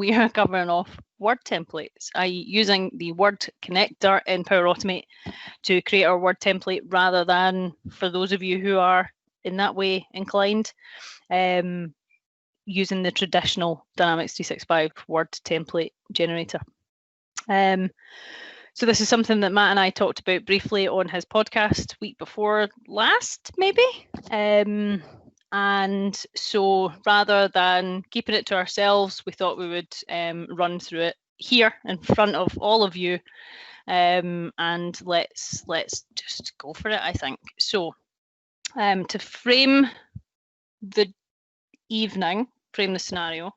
we are covering off Word templates, i.e. using the Word connector in Power Automate to create our Word template, rather than, for those of you who are in that way inclined, using the traditional Dynamics 365 Word template generator. So this is something that Matt and I talked about briefly on his podcast week before last, maybe. And so rather than keeping it to ourselves, we thought we would run through it here in front of all of you. And let's just go for it, I think. So to frame the evening, frame the scenario,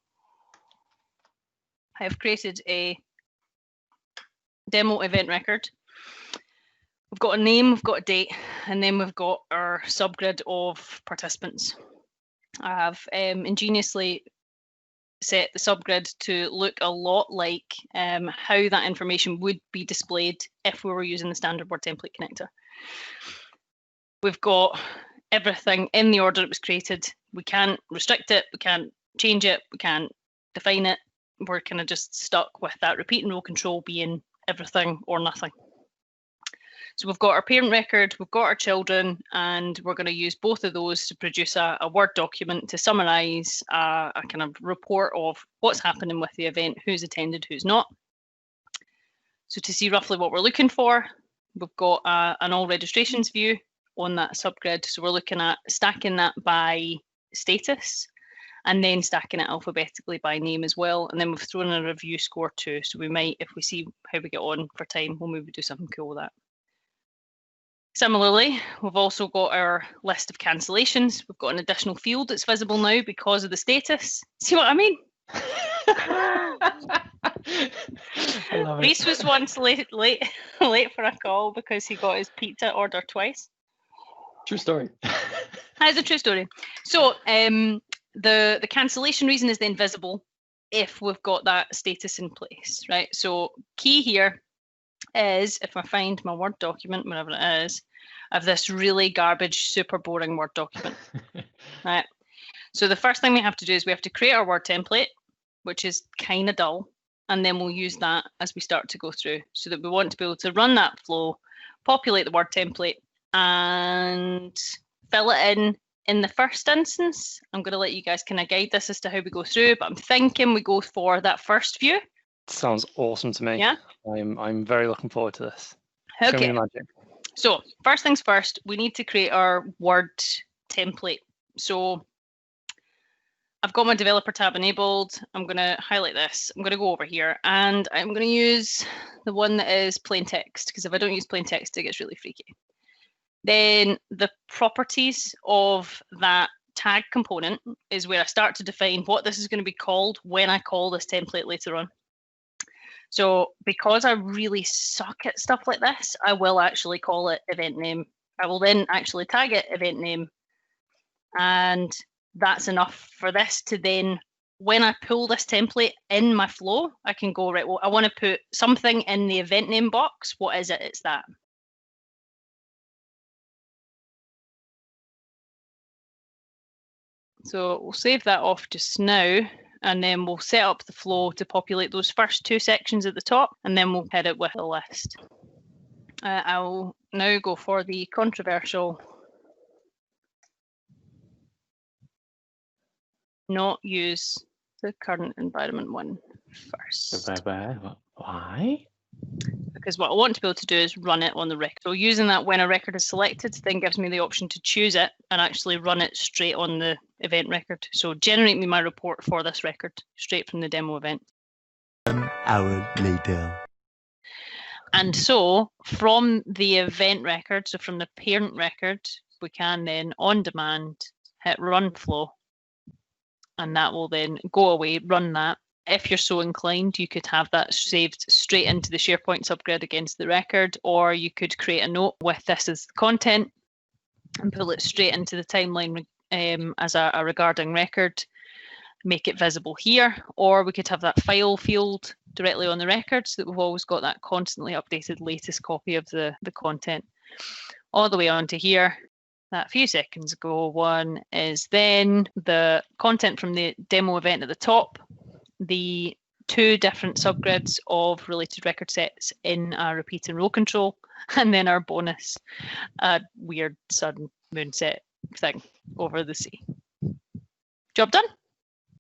I have created a demo event record. We've got a name, we've got a date, and then we've got our subgrid of participants. I have ingeniously set the subgrid to look a lot like how that information would be displayed if we were using the standard Word template connector. We've got everything in the order it was created. We can't restrict it, we can't change it, we can't define it. We're kind of just stuck with that repeat and row control being everything or nothing. So we've got our parent record, we've got our children, and we're going to use both of those to produce a Word document to summarise a kind of report of what's happening with the event, who's attended, who's not. So to see roughly what we're looking for, we've got an all registrations view on that subgrid. So we're looking at stacking that by status and then stacking it alphabetically by name as well. And then we've thrown in a review score too. So we might, if we see how we get on for time, we'll maybe do something cool with that. Similarly, we've also got our list of cancellations. We've got an additional field that's visible now because of the status. See what I mean? I love it. Reese was once late for a call because he got his pizza order twice. True story. That's a true story. So the cancellation reason is then visible if we've got that status in place, right? So key here is, if I find my Word document, wherever it is, I have this really garbage, super boring Word document, right? So the first thing we have to do is we have to create our Word template, which is kind of dull, and then we'll use that as we start to go through, so that we want to be able to run that flow, populate the Word template, and fill it in the first instance. I'm going to let you guys kind of guide this as to how we go through, but I'm thinking we go for that first view. Sounds awesome to me. Yeah. I'm very looking forward to this. Okay. Show me the magic. So first things first, we need to create our Word template. So I've got my developer tab enabled. I'm going to highlight this. I'm going to go over here and I'm going to use the one that is plain text, because if I don't use plain text, it gets really freaky. Then the properties of that tag component is where I start to define what this is going to be called when I call this template later on. So because I really suck at stuff like this, I will actually call it event name. I will then actually tag it event name. And that's enough for this to then, when I pull this template in my flow, I can go, right, well, I want to put something in the event name box. What is it? It's that. So we'll save that off just now, and then we'll set up the flow to populate those first two sections at the top, and then we'll head it with a list. I'll now go for the controversial not use the current environment one first. Why? Because what I want to be able to do is run it on the record. So using that when a record is selected then gives me the option to choose it and actually run it straight on the event record. So generate me my report for this record straight from the demo event. 1 hour later. And so from the event record, so from the parent record, we can then on demand hit run flow. And that will then go away, run that. If you're so inclined, you could have that saved straight into the SharePoint subgrid against the record, or you could create a note with this as content and pull it straight into the timeline as a regarding record, make it visible here, or we could have that file field directly on the record so that we've always got that constantly updated latest copy of the content. All the way onto here. That few seconds ago one is then the content from the demo event at the top, the 2 different subgrids of related record sets in a repeat and roll control, and then our bonus, a weird sun moon set thing over the sea. Job done.